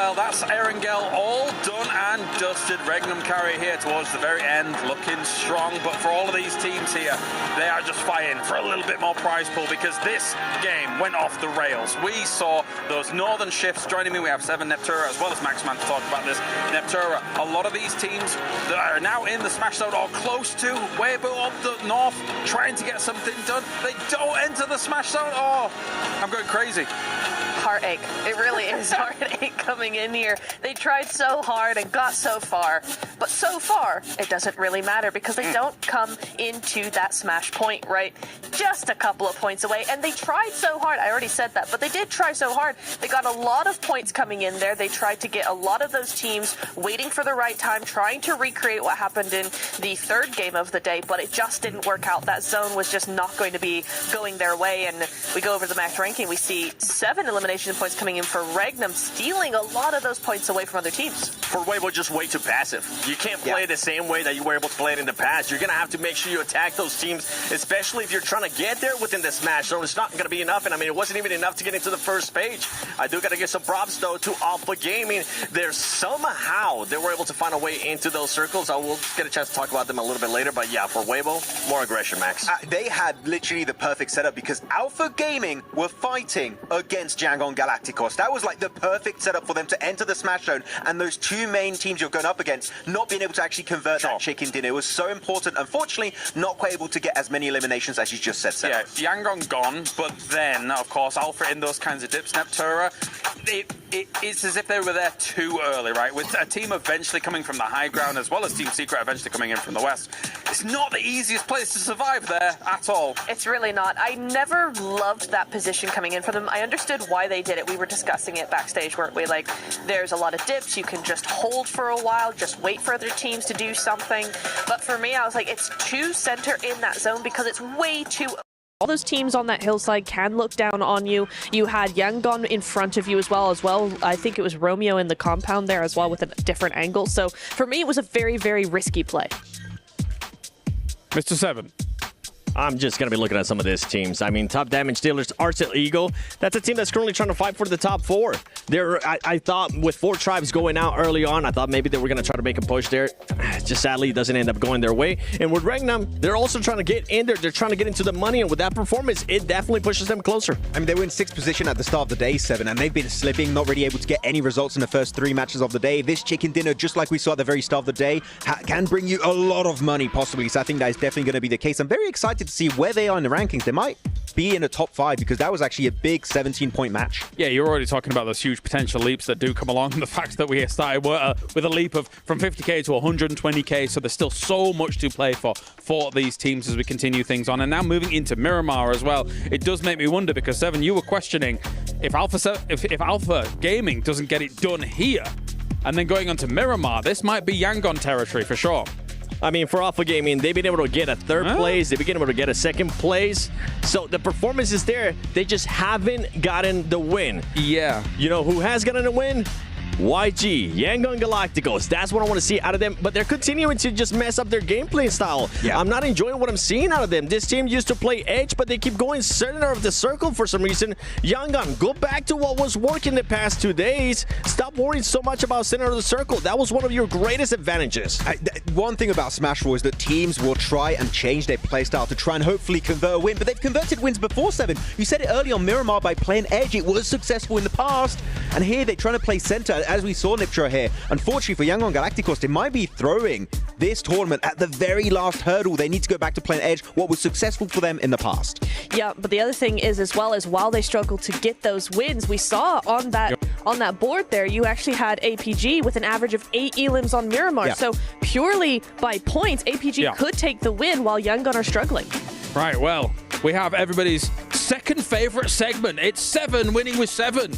well, that's Erangel all done and dusted. Regnum carry here towards the very end, looking strong. But for all of these teams here, they are just fighting for a little bit more prize pool because this game went off the rails. We saw those northern shifts. Joining me, we have Seven, Neptura, as well as Maxman to talk about this. Neptura, a lot of these teams that are now in the Smash Zone or close to, way up the north, trying to get something done. They don't enter the Smash Zone. Oh, I'm going crazy. Heartache. It really is heartache coming in here. They tried so hard and got so far, but so far it doesn't really matter because they don't come into that smash point, right? Just a couple of points away, and they tried so hard. I already said that, but they did try so hard. They got a lot of points coming in there. They tried to get a lot of those teams waiting for the right time, trying to recreate what happened in the third game of the day, but it just didn't work out. That zone was just not going to be going their way, and we go over the max ranking. We see 7 elimination points coming in for Regnum, stealing a lot of those points away from other teams. For Weibo, just way too passive. You can't play the same way that you were able to play it in the past. You're going to have to make sure you attack those teams, especially if you're trying to get there within the Smash Zone. It's not going to be enough, and I mean, it wasn't even enough to get into the first page. I do got to give some props, though, to Alpha Gaming. Somehow they were able to find a way into those circles. I will get a chance to talk about them a little bit later, but yeah, for Weibo, more aggression, Max. They had literally the perfect setup because Alpha Gaming were fighting against Yangon Galacticos. That was like the perfect setup for them to enter the Smash Zone, and those two main teams you're going up against not being able to actually convert that chicken dinner was so important. Unfortunately, not quite able to get as many eliminations as you just said, Seth. Yeah, Yangon gone, but then, of course, Alpha in those kinds of dips. Neptura, it's as if they were there too early, right? With a team eventually coming from the high ground, as well as Team Secret eventually coming in from the west. It's not the easiest place to survive there at all. It's really not. I never loved that position coming in for them. I understood why they did it. We were discussing it backstage, weren't we? Like, there's a lot of dips. You can just hold for a while, just wait for other teams to do something. But for me, I was like, it's too center in that zone because it's way too... All those teams on that hillside can look down on you. You had Yangon in front of you as well. I think it was Romeo in the compound there as well with a different angle. So for me, it was a very, very risky play. Mr. Seven. I'm just going to be looking at some of these teams. I mean, top damage dealers, Arcel Eagle. That's a team that's currently trying to fight for the top 4. I thought with 4 tribes going out early on, I thought maybe they were going to try to make a push there. Just sadly, it doesn't end up going their way. And with Regnum, they're also trying to get in there. They're trying to get into the money. And with that performance, it definitely pushes them closer. I mean, they were in 6th position at the start of the day, 7, and they've been slipping, not really able to get any results in the first 3 matches of the day. This chicken dinner, just like we saw at the very start of the day, can bring you a lot of money, possibly. So I think that is definitely going to be the case. I'm very excited to see where they are in the rankings. They might be in the top 5 because that was actually a big 17-point match. Yeah, you're already talking about those huge potential leaps that do come along. The fact that we started with a leap of from 50k to 120k, so there's still so much to play for these teams as we continue things on. And now moving into Miramar as well, it does make me wonder because, Seven, you were questioning if Alpha Gaming doesn't get it done here and then going on to Miramar, this might be Yangon territory for sure. I mean, for Alpha Gaming, they've been able to get a 3rd place. They've been able to get a 2nd place. So the performance is there. They just haven't gotten the win. Yeah. You know who has gotten a win? YG, Yangon Galacticos. That's what I want to see out of them. But they're continuing to just mess up their gameplay style. Yeah. I'm not enjoying what I'm seeing out of them. This team used to play edge, but they keep going center of the circle for some reason. Yangon, go back to what was working the past 2 days. Stop worrying so much about center of the circle. That was one of your greatest advantages. One thing about Smash 4 is that teams will try and change their playstyle to try and hopefully convert a win. But they've converted wins before, 7. You said it early on Miramar by playing edge. It was successful in the past. And here they're trying to play center. As we saw Niptra here, unfortunately for Yangon Galacticos, they might be throwing this tournament at the very last hurdle. They need to go back to playing edge, what was successful for them in the past. Yeah, but the other thing is as well as while they struggled to get those wins, we saw on that board there, you actually had APG with an average of 8 elims on Miramar. Yeah. So purely by points, APG could take the win while Yangon are struggling. Right, well, we have everybody's second favorite segment. It's Seven winning with 7.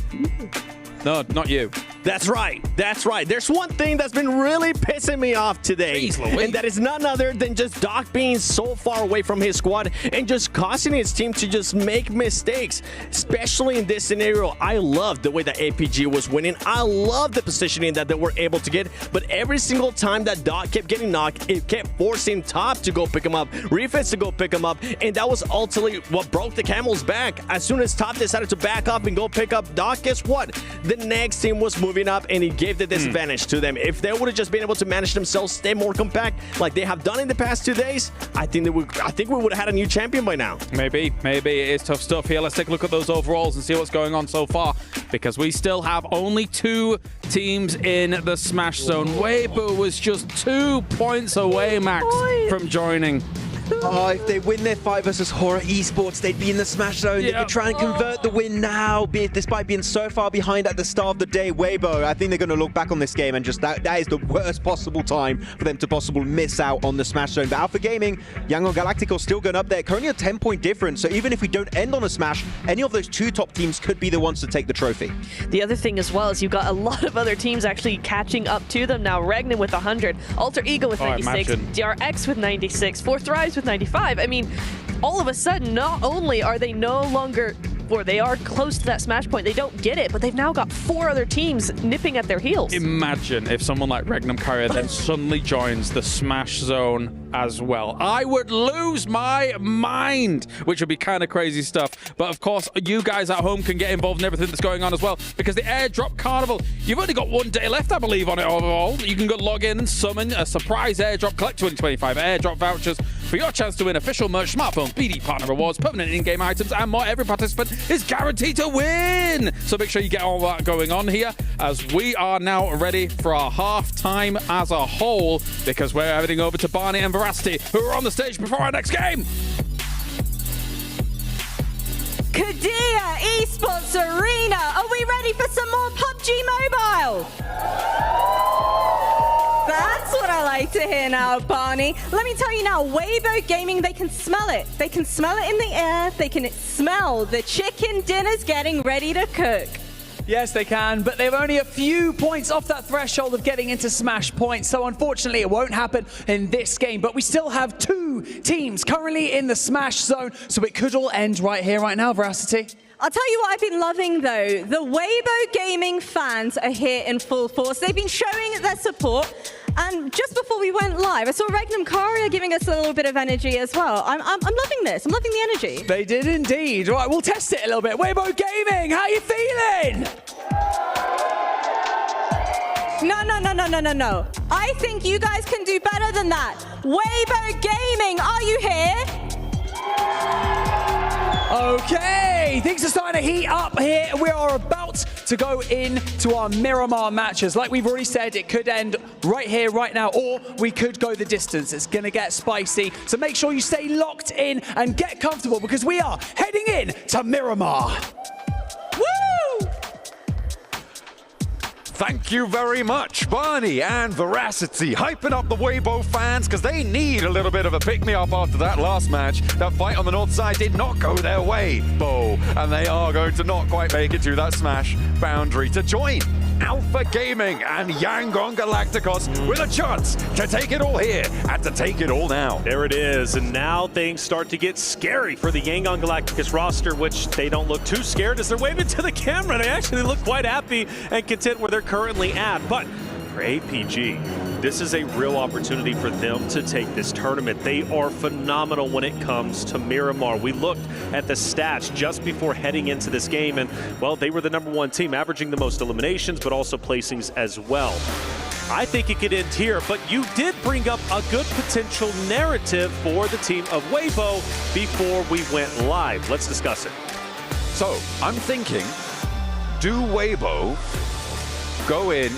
No, not you. That's right. That's right. There's one thing that's been really pissing me off today, and that is none other than just Doc being so far away from his squad and just causing his team to just make mistakes, especially in this scenario. I love the way that APG was winning. I love the positioning that they were able to get, but every single time that Doc kept getting knocked, it kept forcing Top to go pick him up, Refits to go pick him up, and that was ultimately what broke the camel's back. As soon as Top decided to back up and go pick up Doc, guess what? The next team was moving moving up, and it gave the disadvantage to them. If they would have just been able to manage themselves, stay more compact, like they have done in the past 2 days, I think we would have had a new champion by now. Maybe. It is tough stuff here. Let's take a look at those overalls and see what's going on so far, because we still have only 2 teams in the Smash Zone. Weibo was just 2 points away, Max, from joining. Oh, if they win their fight versus Horror Esports, they'd be in the Smash Zone. They could try and convert the win now, despite being so far behind at the start of the day. Weibo, I think they're going to look back on this game and just that is the worst possible time for them to possibly miss out on the Smash Zone. But Alpha Gaming, Yangon Galacticos still going up there. Currently a 10-point difference. So even if we don't end on a Smash, any of those 2 top teams could be the ones to take the trophy. The other thing as well is you've got a lot of other teams actually catching up to them now. Regnan with 100, Alter Ego with 96, DRX with 96, Fourth Rise with 95. I mean, all of a sudden, not only are they no longer, or they are close to that smash point, they don't get it, but they've now got 4 other teams nipping at their heels. Imagine if someone like Regnum Carrier then suddenly joins the Smash Zone as well. I would lose my mind, which would be kind of crazy stuff. But of course, you guys at home can get involved in everything that's going on as well, because the Airdrop Carnival, you've only got 1 day left, I believe, on it overall. You can go log in and summon a surprise airdrop, collect 2025 airdrop vouchers for your chance to win official merch, smartphone, BD partner rewards, permanent in-game items, and more. Every participant is guaranteed to win. So make sure you get all that going on here, as we are now ready for our half-time as a whole, because we're heading over to Barney and Veracity, who are on the stage before our next game. Kadia Esports Arena, are we ready for some more PUBG Mobile? That's what I like to hear now, Barney. Let me tell you now, Weibo Gaming, they can smell it. They can smell it in the air. They can smell the chicken dinners getting ready to cook. Yes, they can, but they're only a few points off that threshold of getting into Smash points, so unfortunately it won't happen in this game. But we still have 2 teams currently in the Smash Zone, so it could all end right here, right now, Veracity. I'll tell you what I've been loving, though. The Weibo Gaming fans are here in full force. They've been showing their support. And just before we went live, I saw Regnum Carrier giving us a little bit of energy as well. I'm loving this. I'm loving the energy. They did indeed. All right, we'll test it a little bit. Weibo Gaming, how you feeling? No. I think you guys can do better than that. Weibo Gaming, are you here? Okay, things are starting to heat up here. We are about to go into our Miramar matches. Like we've already said, it could end right here, right now, or we could go the distance. It's going to get spicy. So make sure you stay locked in and get comfortable, because we are heading in to Miramar. Woo! Thank you very much, Barney and Veracity, hyping up the Weibo fans, because they need a little bit of a pick-me-up after that last match. That fight on the north side did not go their way, Bo, and they are going to not quite make it to that Smash boundary to join Alpha Gaming and Yangon Galacticos with a chance to take it all here and to take it all now. There it is, and now things start to get scary for the Yangon Galacticos roster, which they don't look too scared as they're waving to the camera. They actually look quite happy and content where they're currently at. But for APG, this is a real opportunity for them to take this tournament. They are phenomenal when it comes to Miramar. We looked at the stats just before heading into this game, and, well, they were the #1 team, averaging the most eliminations, but also placings as well. I think it could end here, but you did bring up a good potential narrative for the team of Weibo before we went live. Let's discuss it. So, I'm thinking, do Weibo go in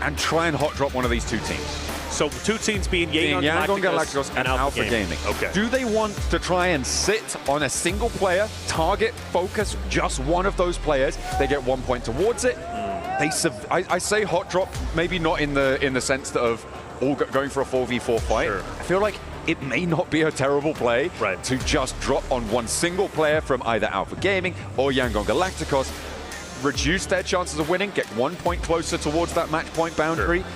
and try and hot drop one of these 2 teams? So 2 teams being Yangon Galacticos and Alpha Gaming. Okay. Do they want to try and sit on a single player, target, focus just one of those players? They get 1 point towards it. I say hot drop, maybe not in the sense that of all going for a 4v4 fight. Sure. I feel like it may not be a terrible play to just drop on one single player from either Alpha Gaming or Yangon Galacticos, reduce their chances of winning, get 1 point closer towards that match point boundary. Sure.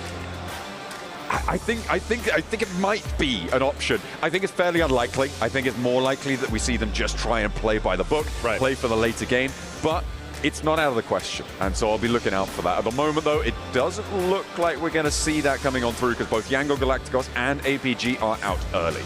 I think it might be an option. I think it's fairly unlikely. I think it's more likely that we see them just try and play by the book, play for the later game, but it's not out of the question, and so I'll be looking out for that. At the moment, though, it doesn't look like we're going to see that coming on through, because both Yangon Galacticos and APG are out early.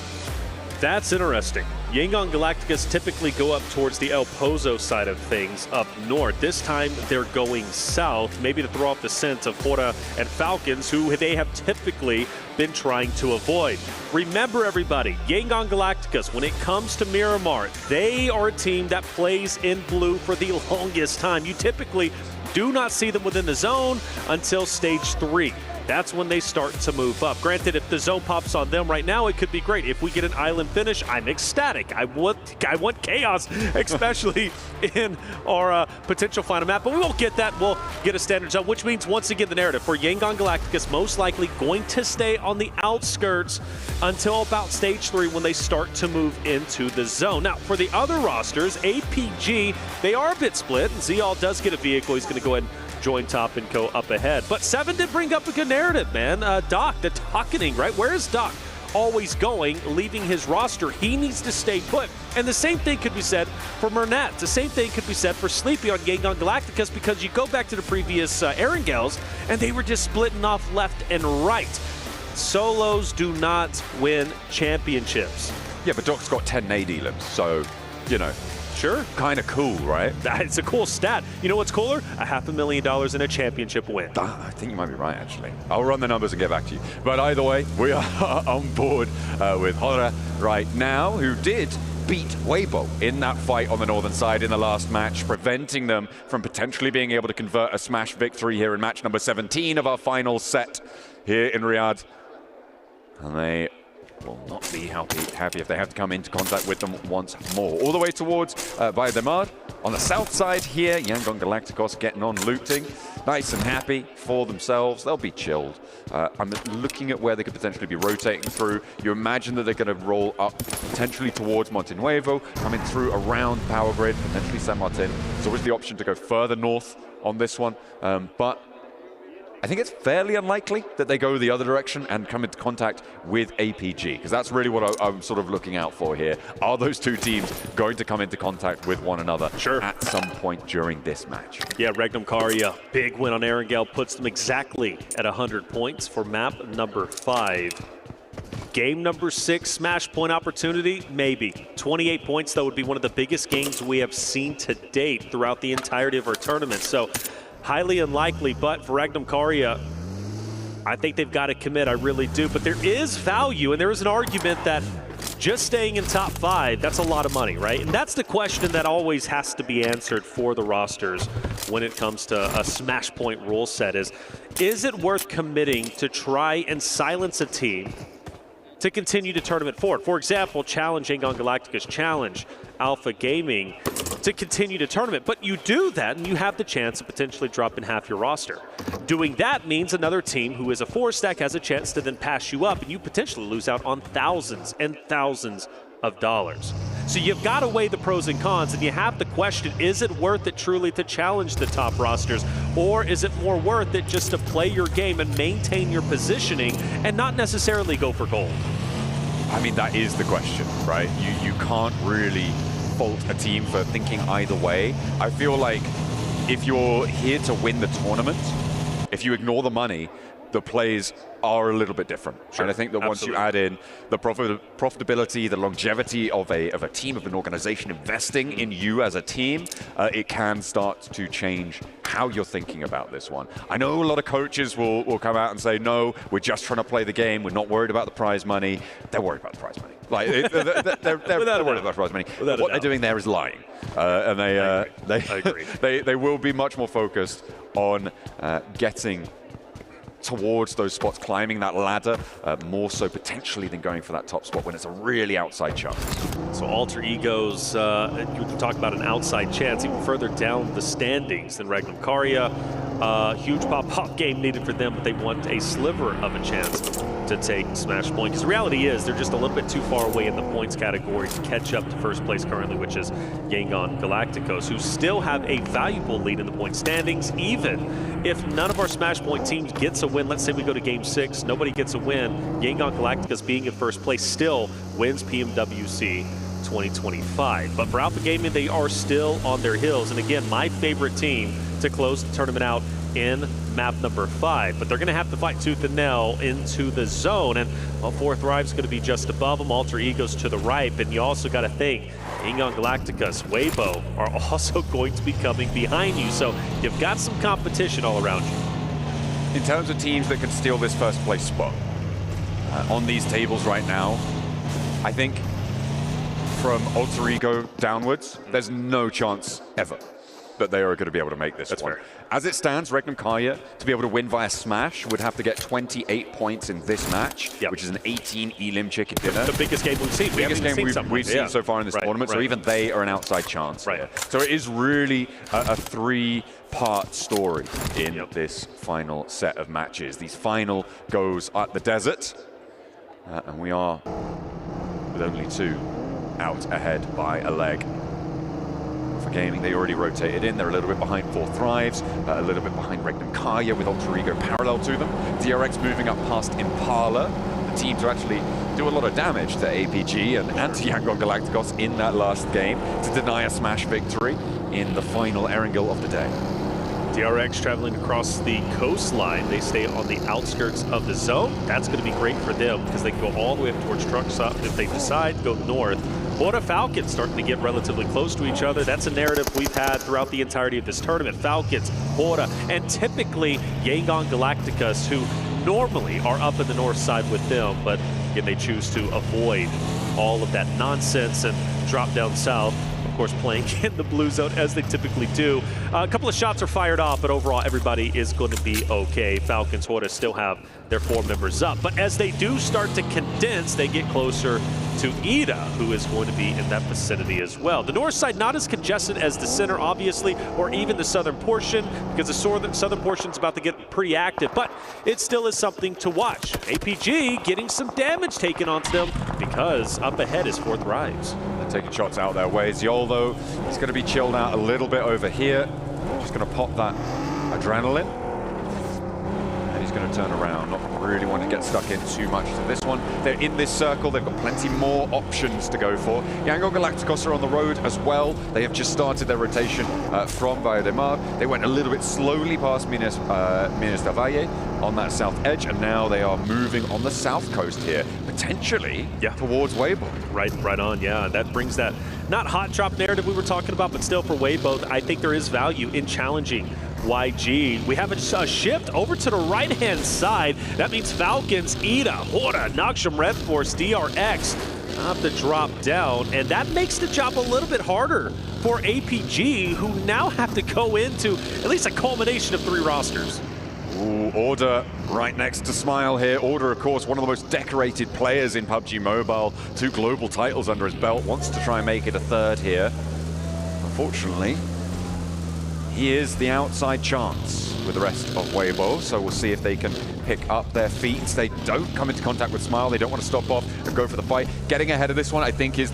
That's interesting. Yangon Galacticus typically go up towards the El Pozo side of things up north. This time they're going south, maybe to throw off the scent of Hora and Falcons, who they have typically been trying to avoid. Remember, everybody, Yangon Galacticus, when it comes to Miramar, they are a team that plays in blue for the longest time. You typically do not see them within the zone until stage 3. That's when they start to move up. Granted, if the zone pops on them right now, it could be great. If we get an island finish, I'm ecstatic. I want chaos, especially in our potential final map. But we won't get that. We'll get a standard zone, which means, once again, the narrative for Yangon Galacticus most likely going to stay on the outskirts until about stage 3 when they start to move into the zone. Now, for the other rosters, APG, they are a bit split. Zeal does get a vehicle. He's going to go ahead and join top and go up ahead. But 7 did bring up a good narrative, man. Doc, the Dockening, right? Where is Doc always going, leaving his roster? He needs to stay put. And the same thing could be said for Mernat. The same thing could be said for Sleepy on Yangon Galacticus, because you go back to the previous Erangels, and they were just splitting off left and right. Solos do not win championships. Yeah, but Doc's got 10 AD limbs, so, you know. Sure. Kind of cool, right? That's a cool stat. You know what's cooler? $500,000 in a championship win. I think you might be right, actually. I'll run the numbers and get back to you. But either way, we are on board with Hora right now, who did beat Weibo in that fight on the northern side in the last match, preventing them from potentially being able to convert a smash victory here in match number 17 of our final set here in Riyadh. And they will not be happy if they have to come into contact with them once more. All the way towards Bayademar. On the south side here, Yangon Galacticos getting on looting. Nice and happy for themselves. They'll be chilled. I'm looking at where they could potentially be rotating through. You imagine that they're going to roll up potentially towards Monte Nuevo, coming through around Power Grid, potentially San Martin. There's always the option to go further north on this one. But I think it's fairly unlikely that they go the other direction and come into contact with APG, because that's really what I'm sort of looking out for here. Are those two teams going to come into contact with one another at some point during this match? Yeah, Regnum Karia, big win on Erangel, puts them exactly at 100 points for map number 5. Game number 6, smash point opportunity, maybe. 28 points, though, would be one of the biggest games we have seen to date throughout the entirety of our tournament. So, highly unlikely, but for Regnum Karia, I think they've got to commit. I really do. But there is value, and there is an argument that just staying in top 5, that's a lot of money, right? And that's the question that always has to be answered for the rosters when it comes to a smash point rule set is it worth committing to try and silence a team to continue to tournament forward? For example, challenge Yangon Galacticus, challenge Alpha Gaming to continue to tournament. But you do that and you have the chance of potentially dropping half your roster. Doing that means another team who is a 4-stack has a chance to then pass you up, and you potentially lose out on thousands and thousands of dollars. So you've got to weigh the pros and cons, and you have the question, is it worth it truly to challenge the top rosters, or is it more worth it just to play your game and maintain your positioning and not necessarily go for gold? I mean, that is the question, right? You can't really fault a team for thinking either way. I feel like if you're here to win the tournament, if you ignore the money, the plays are a little bit different. Sure, and I think that once you add in the profitability, the longevity of a team, of an organization investing in you as a team, it can start to change how you're thinking about this one. I know a lot of coaches will come out and say, no, we're just trying to play the game. We're not worried about the prize money. They're worried about the prize money. Like, they're worried about the prize money. What they're doing there is lying. And I agree. they will be much more focused on getting towards those spots, climbing that ladder, more so potentially than going for that top spot when it's a really outside chance. So alter egos, you can talk about an outside chance even further down the standings than Regnum Karia. Huge pop-up game needed for them, but they want a sliver of a chance to take Smash Point. Because the reality is they're just a little bit too far away in the points category to catch up to first place currently, which is Yangon Galacticos, who still have a valuable lead in the point standings. Even if none of our Smash Point teams gets a win, let's say we go to Game 6, nobody gets a win, Yangon Galacticos being in first place still wins PMWC 2025. But for Alpha Gaming, they are still on their heels. And again, my favorite team to close the tournament out in map number 5. But they're going to have to fight tooth and nail into the zone. And well, Fourth Thrive's going to be just above them. Alter Ego's to the right. And you also got to think, Yangon Galacticus, Weibo are also going to be coming behind you. So you've got some competition all around you. In terms of teams that can steal this first place spot, on these tables right now, I think from Alter Ego downwards, there's no chance ever that they are going to be able to make this one. Fair. As it stands, Regnum Karya, to be able to win via Smash, would have to get 28 points in this match, which is an 18 Elim chicken dinner. The biggest game we've seen. Biggest game we've seen so far in this tournament, so even they are an outside chance. Here. So it is really a three-part story in this final set of matches. These final goes at the desert, and we are with only 2 out ahead by a leg. For Gaming, they already rotated in. They're a little bit behind Fourth Thrives, a little bit behind Regnum Karya with Alter Ego parallel to them. DRX moving up past Impala. The team to actually do a lot of damage to APG and Yangon Galacticos in that last game to deny a Smash victory in the final Erangel of the day. DRX traveling across the coastline. They stay on the outskirts of the zone. That's going to be great for them because they can go all the way up towards Truckstop if they decide to go north. Hora Falcons starting to get relatively close to each other. That's a narrative we've had throughout the entirety of this tournament. Falcons, Hora, and typically Yangon Galacticus, who normally are up in the north side with them, but again, they choose to avoid all of that nonsense and drop down south. Of course, playing in the blue zone as they typically do. A couple of shots are fired off, but overall everybody is going to be okay. Falcons, Hora still have their 4 members up. But as they do start to condense, they get closer to Ida, who is going to be in that vicinity as well. The north side not as congested as the center, obviously, or even the southern portion, because the southern portion is about to get pretty active, but it still is something to watch. APG getting some damage taken onto them because up ahead is Fourth Thrives. They're taking shots out their way. Ziol, though, he's going to be chilled out a little bit over here. Just going to pop that adrenaline. And he's going to turn around, not really want to get stuck in too much to this one. They're in this circle. They've got plenty more options to go for. Yangon Galacticos are on the road as well. They have just started their rotation from Valle de Mar. They went a little bit slowly past Minas del Valle on that south edge, and now they are moving on the south coast here, potentially towards Weibo. Right on, yeah. That brings that not hot drop narrative we were talking about, but still for Weibo, I think there is value in challenging YG. We have a shift over to the right-hand side. That means Falcons, Ida, Hora, Noxium Red Force, DRX have to drop down, and that makes the job a little bit harder for APG, who now have to go into at least a culmination of 3 rosters. Ooh, Order right next to Smile here. Order, of course, one of the most decorated players in PUBG Mobile. 2 global titles under his belt. Wants to try and make it a 3rd here. Unfortunately, he is the outside chance with the rest of Weibo, so we'll see if they can pick up their feet. They don't come into contact with Smile. They don't want to stop off and go for the fight. Getting ahead of this one, I think, it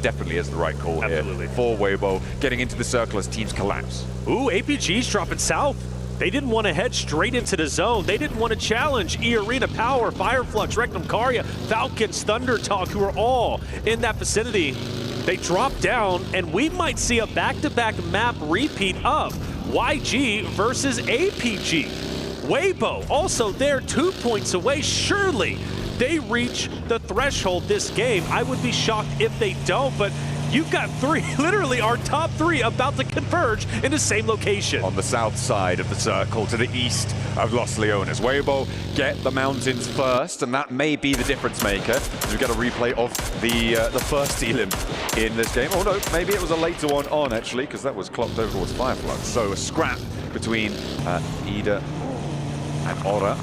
definitely is the right call here for Weibo. Getting into the circle as teams collapse. Ooh, APG's dropping south. They didn't want to head straight into the zone. They didn't want to challenge E-Arena Power, Fireflux, Regnum Karya, Falcons, Thunder Talk, who are all in that vicinity. They drop down, and we might see a back-to-back map repeat of YG versus APG. Weibo also there, 2 points away. Surely they reach the threshold this game. I would be shocked if they don't, but you've got 3, literally our top 3 about to converge in the same location. On the south side of the circle to the east of Los Leones. Weibo get the mountains first, and that may be the difference maker. We get a replay of the first Elim in this game. Oh no, maybe it was a later one on actually, because that was clocked over towards Fireflux. So a scrap between Ida and Ora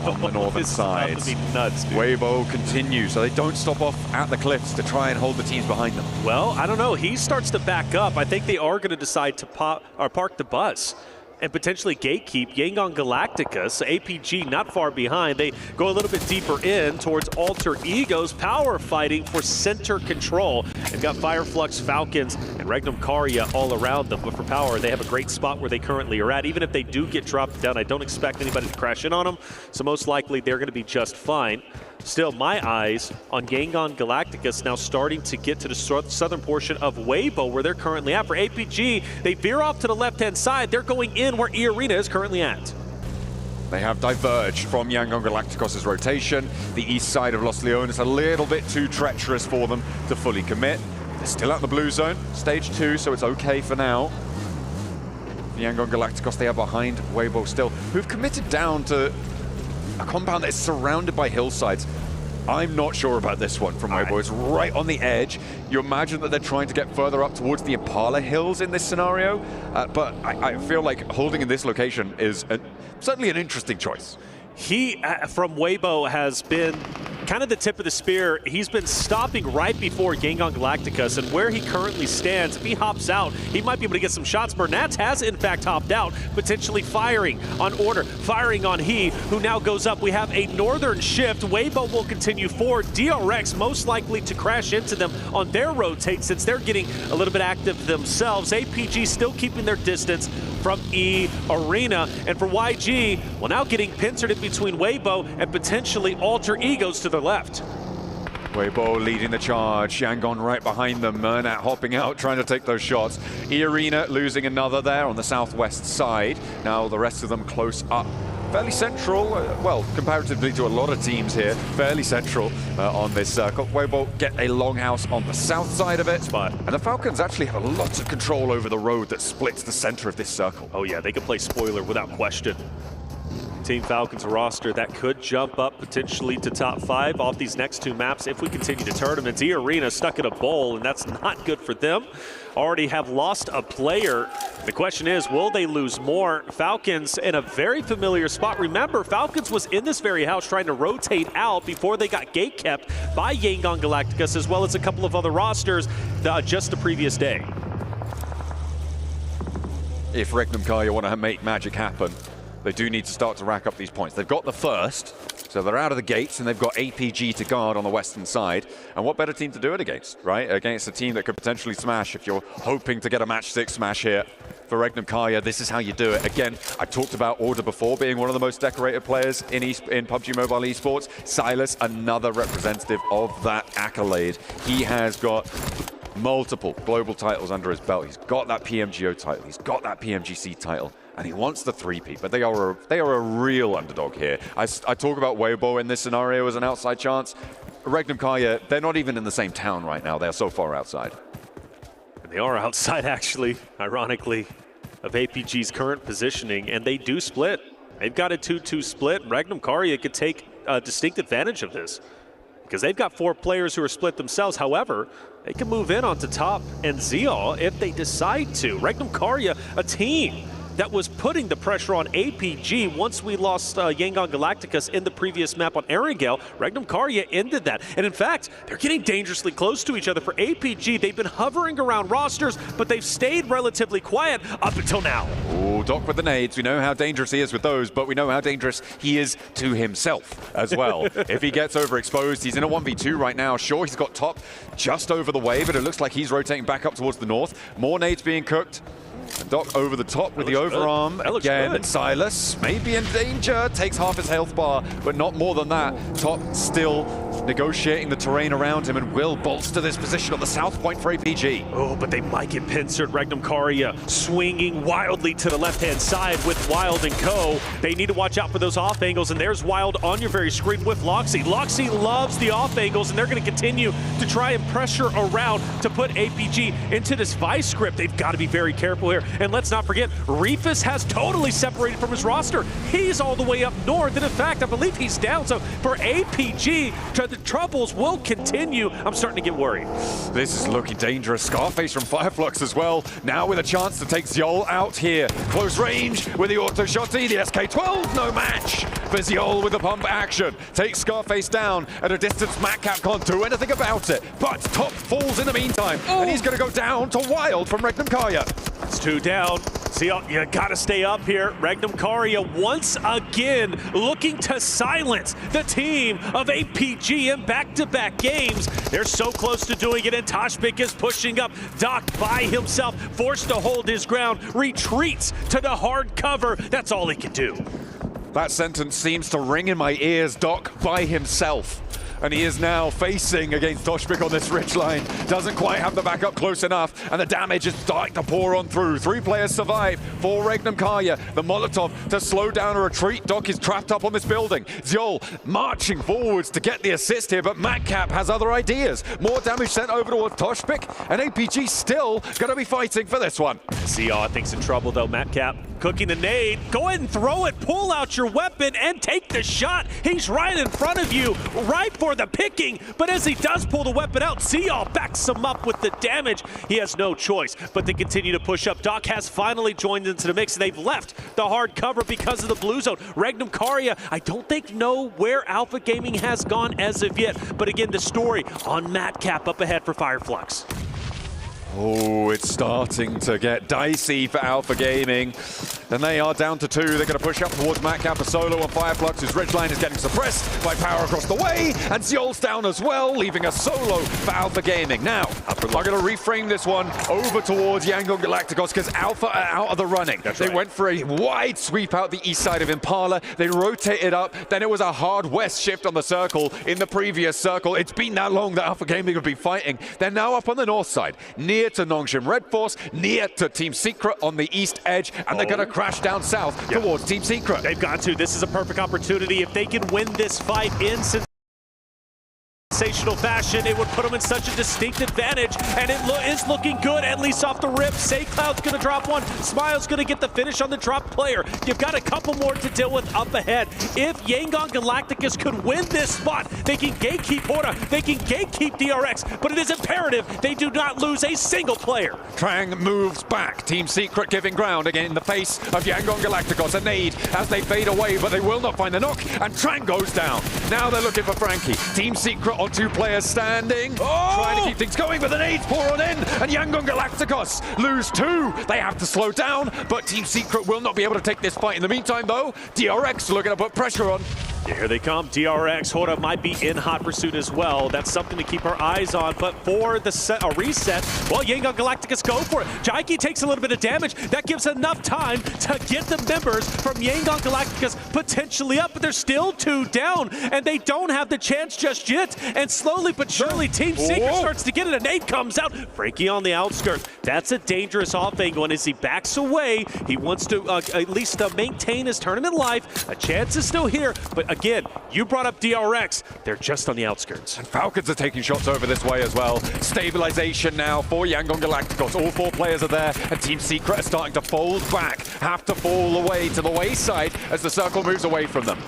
on the northern side. Nuts, dude. Weibo continues, so they don't stop off at the cliffs to try and hold the teams behind them. Well, I don't know. He starts to back up. I think they are going to decide to park the bus and potentially gatekeep Yangon Galacticus. APG not far behind. They go a little bit deeper in towards Alter Ego's power fighting for center control. They've got Fireflux, Falcons, and Regnum Karya all around them. But for power, they have a great spot where they currently are at. Even if they do get dropped down, I don't expect anybody to crash in on them. So most likely they're going to be just fine. Still, my eyes on Yangon Galacticus now starting to get to the southern portion of Weibo, where they're currently at. For APG, they veer off to the left-hand side. They're going in in where E Arena is currently at. They have diverged from Yangon Galacticos' rotation. The east side of Los Leones a little bit too treacherous for them to fully commit. They're still at the blue zone, stage 2, so it's okay for now. Yangon Galacticos, they are behind Weibo still, who've committed down to a compound that is surrounded by hillsides. I'm not sure about this one from Weibo. It's right on the edge. You imagine that they're trying to get further up towards the Impala Hills in this scenario, but I feel like holding in this location is certainly an interesting choice. He, from Weibo, has been kind of the tip of the spear. He's been stopping right before Yangon Galacticos, and where he currently stands, if he hops out, he might be able to get some shots. Bernats has, in fact, hopped out, potentially firing on Order, firing on He, who now goes up. We have a northern shift. Weibo will continue forward. DRX most likely to crash into them on their rotate since they're getting a little bit active themselves. APG still keeping their distance from E Arena. And for YG, well, now getting pincered in between Weibo and potentially Alter Egos to the left. Weibo leading the charge, Yangon right behind them, Mernat hopping out, trying to take those shots. E Arena losing another there on the southwest side. Now the rest of them close up. Fairly central, well, comparatively to a lot of teams here, fairly central on this circle. Weibo get a longhouse on the south side of it, and the Falcons actually have a lot of control over the road that splits the center of this circle. Oh yeah, they can play spoiler without question. Team Falcons roster that could jump up potentially to top 5 off these next 2 maps if we continue to tournaments. E Arena stuck in a bowl, and that's not good for them. Already have lost a player. The question is, will they lose more? Falcons in a very familiar spot. Remember, Falcons was in this very house trying to rotate out before they got gate kept by Yangon Galacticos, as well as a couple of other rosters just the previous day. If Regnum Kaya want to make magic happen, they do need to start to rack up these points. They've got the first, so they're out of the gates, and they've got APG to guard on the western side. And what better team to do it against, right? Against a team that could potentially smash if you're hoping to get a match 6 smash here. For Regnum Kaya, this is how you do it. Again, I talked about Order before being one of the most decorated players in PUBG Mobile esports. Silas, another representative of that accolade. He has got multiple global titles under his belt. He's got that PMGO title. He's got that PMGC title. And he wants the 3-peat, but they are a real underdog here. I talk about Weibo in this scenario as an outside chance. Regnum Kaya, they're not even in the same town right now. They're so far outside. And they are outside, actually, ironically, of APG's current positioning, and they do split. They've got a 2-2 split. Regnum Kaya could take a distinct advantage of this because they've got 4 players who are split themselves. However, they can move in onto top and Zeal if they decide to. Regnum Kaya, a team that was putting the pressure on APG once we lost Yangon Galacticos in the previous map on Erangel. Regnum Kaya ended that. And in fact, they're getting dangerously close to each other. For APG, they've been hovering around rosters, but they've stayed relatively quiet up until now. Oh, Doc with the nades. We know how dangerous he is with those, but we know how dangerous he is to himself as well. If he gets overexposed, he's in a 1v2 right now. Sure, he's got top just over the way, but it looks like he's rotating back up towards the north. More nades being cooked. And Doc over the top with the overarm again. And Silas may be in danger. Takes half his health bar, but not more than that. Top still negotiating the terrain around him and will bolster this position on the south point for APG. Oh, but they might get pincered. Regnum Kaya swinging wildly to the left-hand side with Wild and Co. They need to watch out for those off angles, and there's Wild on your very screen with Loxy. Loxy loves the off angles, and they're going to continue to try and pressure around to put APG into this vice script. They've got to be very careful here. And let's not forget, Reefus has totally separated from his roster. He's all the way up north, and in fact, I believe he's down. So for APG, the troubles will continue. I'm starting to get worried. This is looking dangerous. Scarface from Fireflux as well. Now with a chance to take Ziol out here. Close range with the auto shotty. The SK-12, no match for Ziol with the pump action. Takes Scarface down at a distance. Matcap can't do anything about it. But Top falls in the meantime. And he's going to go down to Wild from Regnum Kaya. It's 2 down. See, you gotta stay up here. Regnum Kaya once again looking to silence the team of APG in back-to-back games. They're so close to doing it, and Toshbik is pushing up. Doc by himself, forced to hold his ground, retreats to the hard cover. That's all he can do. That sentence seems to ring in my ears. Doc by himself. and he is now facing against Toshbik on this ridge line. Doesn't quite have the backup close enough, and the damage is starting to pour on through. 3 players survive for Regnum Karya. The Molotov to slow down a retreat. Doc is trapped up on this building. Zjol marching forwards to get the assist here, but Madcap has other ideas. More damage sent over towards Toshbik, and APG still going to be fighting for this one. See, I think's in trouble though. Madcap cooking the nade. Go ahead and throw it. Pull out your weapon and take the shot. He's right in front of you, right for the picking. But as he does pull the weapon out, Ziyal backs him up with the damage. He has no choice but to continue to push up. Doc has finally joined into the mix. They've left the hard cover because of the blue zone. Regnum Karya, I don't think know where Alpha Gaming has gone as of yet. But again, the story on Madcap up ahead for Fireflux. Oh, it's starting to get dicey for Alpha Gaming. And they are down to 2. They're going to push up towards Madcap, a solo on Fireflux, whose ridgeline is getting suppressed by power across the way. And Zjol's down as well, leaving a solo for Alpha Gaming. Now, I'm going to reframe this one over towards Yangon Galacticos because Alpha are out of the running. They went for a wide sweep out the east side of Impala. They rotated up. Then it was a hard west shift on the circle in the previous circle. It's been that long that Alpha Gaming have been fighting. They're now up on the north side, near to Nongshim Red Force, near to Team Secret on the east edge, and they're going to crash down south towards Team Secret. They've got to. This is a perfect opportunity. If they can win this fight in sensational fashion, it would put them in such a distinct advantage, and it is looking good, at least off the rip. Cloud's going to drop one. Smile's going to get the finish on the drop player. You've got a couple more to deal with up ahead. If Yangon Galacticus could win this spot, they can gatekeep Horda, they can gatekeep DRX, but it is imperative they do not lose a single player. Trang moves back. Team Secret giving ground again in the face of Yangon Galacticos. A nade as they fade away, but they will not find the knock, and Trang goes down. Now they're looking for Frankie. Team Secret on 2 players standing, trying to keep things going, but the nades pour on in, and Yangon Galacticos lose 2. They have to slow down, but Team Secret will not be able to take this fight. In the meantime, though, DRX looking to put pressure on. Here they come. DRX. Horda might be in hot pursuit as well. That's something to keep our eyes on. But for the reset, well, Yangon Galacticus go for it. Jaiki takes a little bit of damage. That gives enough time to get the members from Yangon Galacticus potentially up, but they're still 2 down, and they don't have the chance just yet. And slowly but surely, Team Secret starts to get it. A nade comes out. Frankie on the outskirts. That's a dangerous off angle, and as he backs away, he wants to at least maintain his tournament life. A chance is still here, but again, you brought up DRX. They're just on the outskirts. And Falcons are taking shots over this way as well. Stabilization now for Yangon Galacticos. All 4 players are there, and Team Secret are starting to fold back. Have to fall away to the wayside as the circle moves away from them.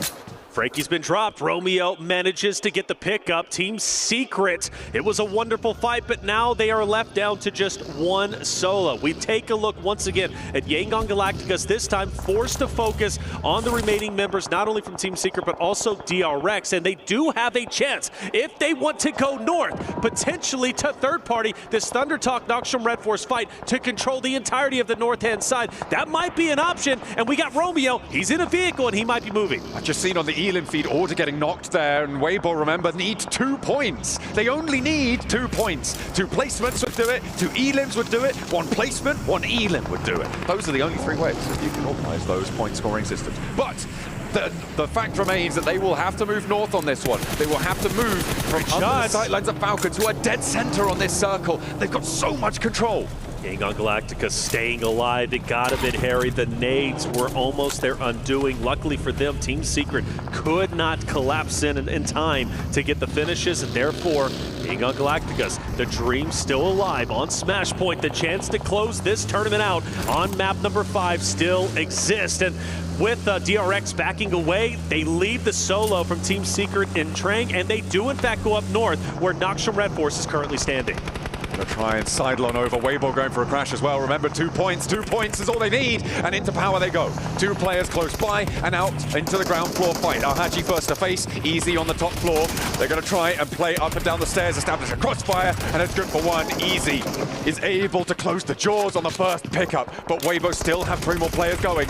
Frankie's been dropped. Romeo manages to get the pickup. Team Secret, it was a wonderful fight, but now they are left down to just 1 solo. We take a look once again at Yangon Galacticus, this time forced to focus on the remaining members, not only from Team Secret, but also DRX, and they do have a chance, if they want to go north, potentially to third party, this Thunder Talk Nongshim Red Force fight to control the entirety of the north-hand side. That might be an option, and we got Romeo. He's in a vehicle, and he might be moving. I've just seen on the Elim feed Order getting knocked there, and Weibo, remember, needs 2 points. They only need 2 points. 2 placements would do it, 2 Elims would do it, 1 placement, 1 Elim would do it. Those are the only 3 ways that you can organize those point scoring systems. But the fact remains that they will have to move north on this one. They will have to move from under the sightlines of Falcons, who are dead center on this circle. They've got so much control. Yangon Galactica staying alive. It got a bit hairy. The nades were almost their undoing. Luckily for them, Team Secret could not collapse in time to get the finishes, and therefore, Yangon Galacticus, the dream still alive on Smash Point. The chance to close this tournament out on map number 5 still exists. And with DRX backing away, they leave the solo from Team Secret in Trang, and they do in fact go up north where Nongshim Red Force is currently standing. Gonna try and sideline over. Weibo going for a crash as well. Remember, 2 points. 2 points is all they need. And into power they go. 2 players close by and out into the ground floor fight. Alhaji first to face. Easy on the top floor. They're gonna try and play up and down the stairs, establish a crossfire, and it's good for 1. Easy is able to close the jaws on the first pickup, but Weibo still have 3 more players going.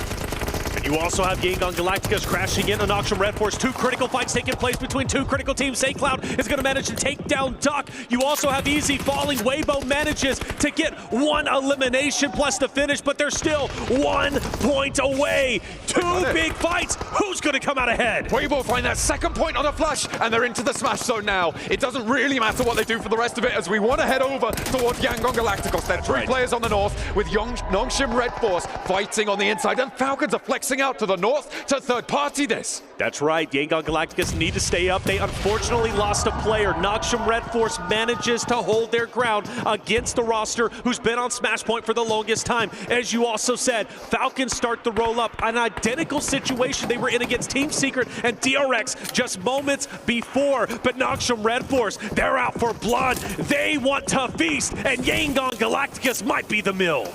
You also have Yangon Galacticos crashing in on Noxium Red Force. 2 critical fights taking place between 2 critical teams. Cloud is going to manage to take down Duck. You also have Easy falling. Weibo manages to get 1 elimination plus the finish, but they're still 1 point away. 2 big fights. Who's going to come out ahead? Weibo find that second point on a flush, and they're into the smash zone now. It doesn't really matter what they do for the rest of it, as we want to head over towards Yangon Galacticos. There are 3 players on the north, with Noxium Red Force fighting on the inside, and Falcons are flexing out to the north to third party this. That's right. Yangon Galacticos need to stay up. They unfortunately lost a player. Noxium Red Force manages to hold their ground against the roster who's been on Smash Point for the longest time. As you also said, Falcons start to roll up. An identical situation they were in against Team Secret and DRX just moments before. But Noxium Red Force, they're out for blood. They want to feast, and Yangon Galacticos might be the mill.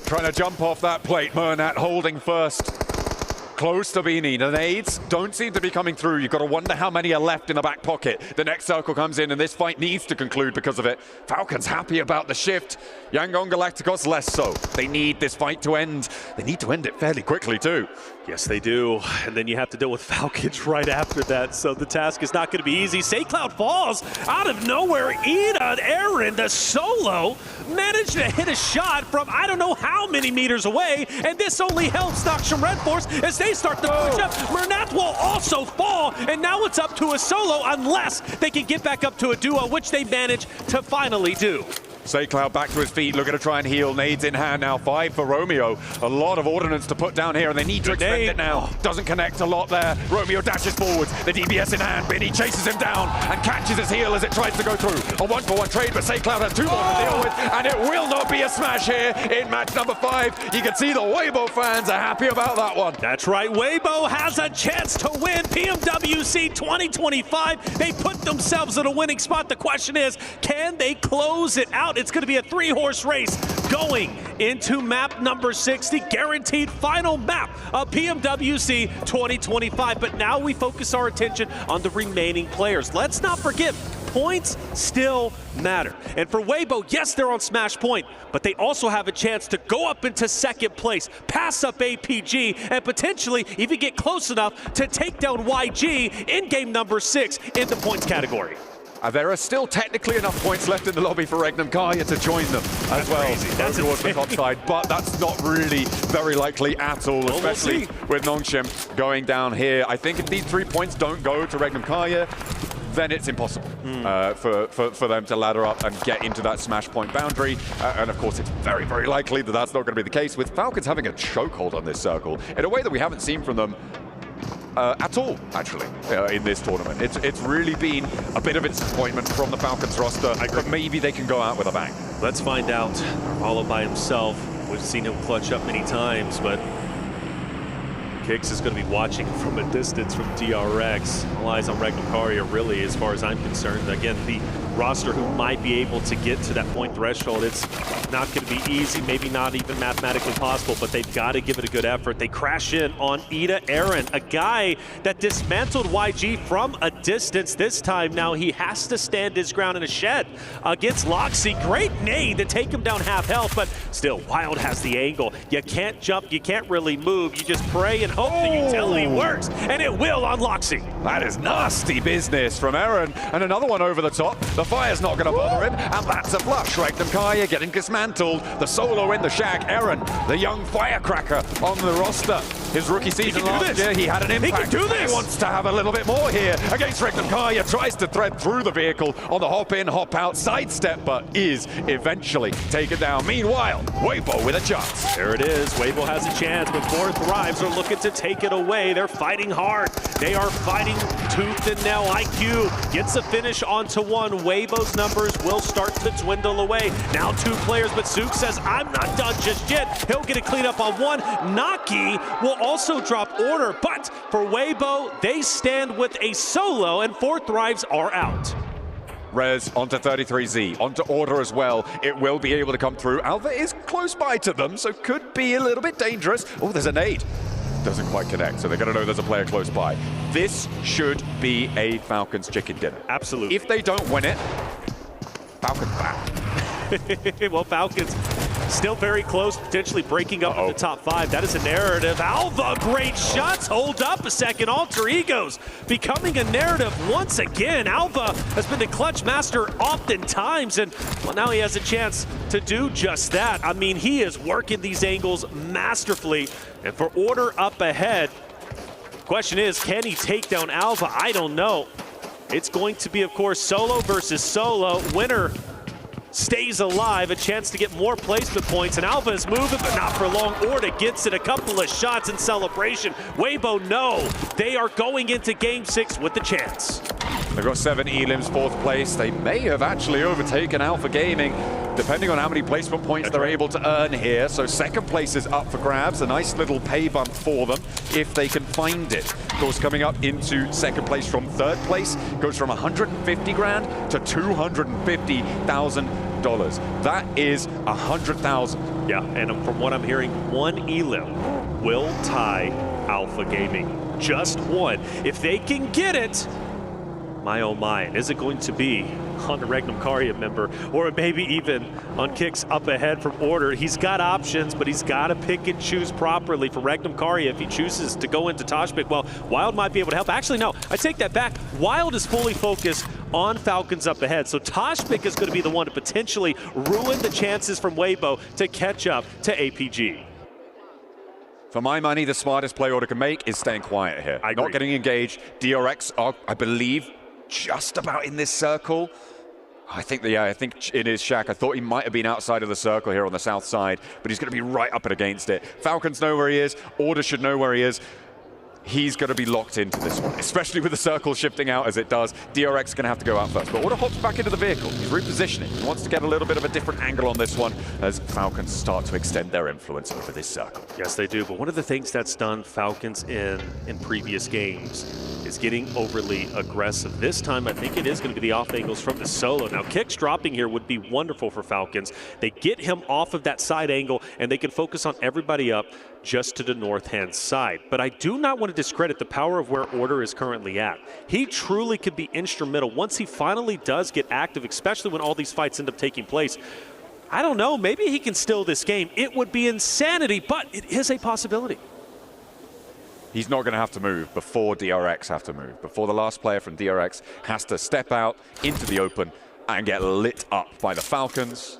Trying to jump off that plate, Mernat holding first. Close to Beanie. The nades don't seem to be coming through. You've got to wonder how many are left in the back pocket. The next circle comes in, and this fight needs to conclude because of it. Falcons happy about the shift. Yangon Galacticos less so. They need this fight to end. They need to end it fairly quickly too. Yes, they do. And then you have to deal with Falcons right after that. So the task is not going to be easy. Cloud falls out of nowhere. Ida, Aaron, the solo, managed to hit a shot from I don't know how many meters away. And this only helps Noxium Red Force as they start to push up. Mernat will also fall. And now it's up to a solo unless they can get back up to a duo, which they manage to finally do. Cloud back to his feet, looking to try and heal. Nades in hand now, 5 for Romeo. A lot of ordnance to put down here, and they need to expend it now. Doesn't connect a lot there. Romeo dashes forwards, the DBS in hand. Binny chases him down and catches his heel as it tries to go through. A 1-for-1 trade, but Cloud has 2 more to deal with, and it will not be a smash here in match number 5. You can see the Weibo fans are happy about that one. That's right, Weibo has a chance to win PMWC 2025. They put themselves in a winning spot. The question is, can they close it out? It's going to be a 3-horse race going into map number 60, guaranteed final map of PMWC 2025. But now we focus our attention on the remaining players. Let's not forget, points still matter. And for Weibo, yes, they're on Smash Point, but they also have a chance to go up into second place, pass up APG, and potentially even get close enough to take down YG in game number 6 in the points category. There are still technically enough points left in the lobby for Regnum Kaya to join them as well. That's towards the top side, but that's not really very likely at all, especially with Noxium going down here. I think if these 3 points don't go to Regnum Kaya, then it's impossible for them to ladder up and get into that Smash Point boundary. And of course, it's very, very likely that that's not going to be the case, with Falcons having a chokehold on this circle in a way that we haven't seen from them at all, actually, in this tournament. It's really been a bit of a disappointment from the Falcons roster, but maybe they can go out with a bang. Let's find out. All by himself. We've seen him clutch up many times, but Kix is going to be watching from a distance from DRX. All eyes on Regnum Kaya, really, as far as I'm concerned. Again, the roster who might be able to get to that point threshold, it's not going to be easy, maybe not even mathematically possible, but they've got to give it a good effort. They crash in on Ida Aaron, a guy that dismantled YG from a distance. This time now he has to stand his ground in a shed against Loxy. Great nade to take him down half health, but still, Wild has the angle. You can't jump, you can't really move. You just pray and hope the utility works, and it will on Loxy. That is nasty business from Aaron, and another one over the top. The fire's not going to bother him, and that's a flush. Regnum Kaya getting dismantled. The solo in the shack. Aaron, the young firecracker on the roster. His rookie season last year, he had an impact. He can do this. He wants to have a little bit more here against Regnum Kaya. Tries to thread through the vehicle on the hop in, hop out sidestep, but is eventually taken down. Meanwhile, Weibo with a chance. There it is. Weibo has a chance, but 4 Thrives are looking to take it away. They're fighting hard. They are fighting tooth and nail. IQ gets a finish onto 1. Weibo's numbers will start to dwindle away. Now 2 players, but Zook says, I'm not done just yet. He'll get a clean up on 1. Naki will also drop order, but for Weibo, they stand with a solo, and 4 Thrives are out. Rez onto 33Z, onto order as well. It will be able to come through. Alva is close by to them, so could be a little bit dangerous. Oh, there's a nade. Doesn't quite connect, so they're going to know there's a player close by. This should be a Falcons chicken dinner. Absolutely. If they don't win it, Falcons back. Well, Falcons Still very close, potentially breaking up in the top 5. That is a narrative. Alva, great shots. Hold up a second. Alter Egos becoming a narrative once again. Alva has been the clutch master oftentimes, and well, now he has a chance to do just that. I mean, he is working these angles masterfully, and for Order up ahead, question is, can he take down Alva? I don't know. It's going to be, of course, solo versus solo. Winner stays alive, a chance to get more placement points, and Alva is moving, but not for long. Orta gets it, a couple of shots in celebration. Weibo, no, they are going into Game 6 with the chance. They've got 7 elims, 4th place. They may have actually overtaken Alpha Gaming, depending on how many placement points they're able to earn here. So 2nd place is up for grabs, a nice little pay bump for them if they can find it. Of course, coming up into 2nd place from 3rd place goes from 150 grand to $250,000. That is 100,000. Yeah, and from what I'm hearing, 1 elim will tie Alpha Gaming. Just 1. If they can get it, my oh my, is it going to be on the Regnum Karya member, or maybe even on kicks up ahead from Order? He's got options, but he's got to pick and choose properly for Regnum Karya. If he chooses to go into Toshbik, well, Wild might be able to help. Actually, no, I take that back. Wild is fully focused on Falcons up ahead, so Toshbik is going to be the one to potentially ruin the chances from Weibo to catch up to APG. For my money, the smartest play Order can make is staying quiet here. I agree. Not getting engaged. DRX are, I believe, just about in this circle. I think it is Shaq. I thought he might have been outside of the circle here on the south side, but he's going to be right up and against it. Falcons know where he is. Order should know where he is. He's going to be locked into this one, especially with the circle shifting out as it does. DRX is going to have to go out first, but Order hops back into the vehicle. He's repositioning. He wants to get a little bit of a different angle on this one as Falcons start to extend their influence over this circle. Yes, they do, but one of the things that's done Falcons in previous games is getting overly aggressive. This time, I think it is going to be the off angles from the solo. Now, kicks dropping here would be wonderful for Falcons. They get him off of that side angle, and they can focus on everybody up just to the north-hand side. But I do not want to discredit the power of where Order is currently at. He truly could be instrumental once he finally does get active, especially when all these fights end up taking place. I don't know, maybe he can steal this game. It would be insanity, but it is a possibility. He's not going to have to move before DRX have to move, before the last player from DRX has to step out into the open and get lit up by the Falcons.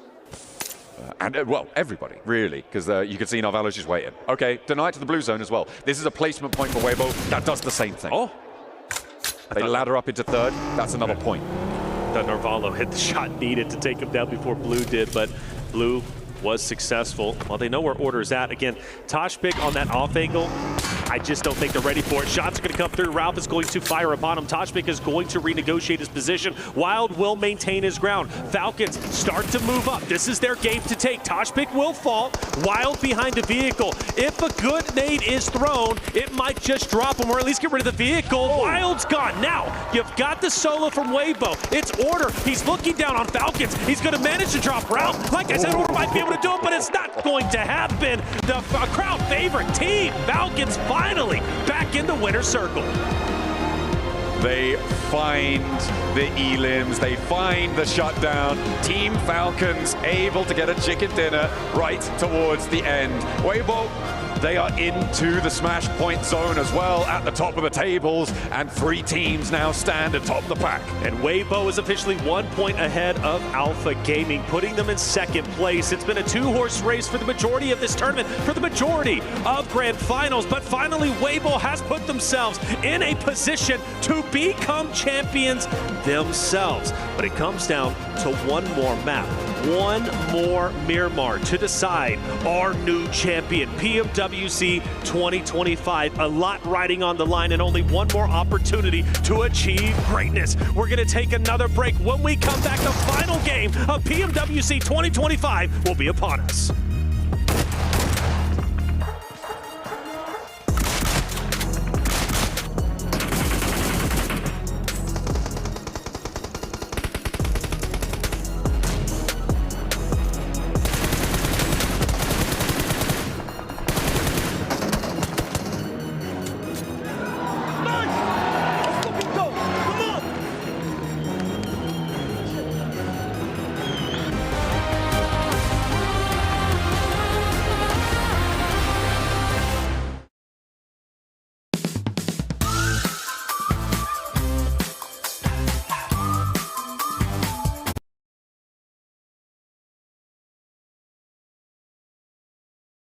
Well, everybody, really, because you can see Narvalos just waiting. Okay, deny it to the blue zone as well. This is a placement point for Weibo. That does the same thing. Oh. They ladder up into 3rd. That's another point. That Narvalo hit the shot needed to take him down before Blue did, but Blue was successful. Well, they know where Order is at. Again, Toshbik on that off angle, I just don't think they're ready for it. Shots are going to come through. Ralph is going to fire upon him. Toshbik is going to renegotiate his position. Wild will maintain his ground. Falcons start to move up. This is their game to take. Toshbik will fall. Wild behind the vehicle. If a good nade is thrown, it might just drop him or at least get rid of the vehicle. Wild's gone. Now, you've got the solo from Weibo. It's Order. He's looking down on Falcons. He's going to manage to drop Ralph. Like I said, Order might be able to do it, but it's not going to happen. The crowd favorite team, Falcons, finally back in the winner's circle. They find the elims, they find the shutdown. Team Falcons able to get a chicken dinner right towards the end. Weibo, they are into the smash point zone as well at the top of the tables, and 3 teams now stand atop the pack. And Weibo is officially 1 point ahead of Alpha Gaming, putting them in 2nd place. It's been a 2-horse race for the majority of this tournament, for the majority of grand finals, but finally Weibo has put themselves in a position to become champions themselves. But it comes down to one more map, one more Miramar to decide our new champion, PUBG 2025. A lot riding on the line and only one more opportunity to achieve greatness. We're going to take another break. When we come back, the final game of PUBG 2025 will be upon us.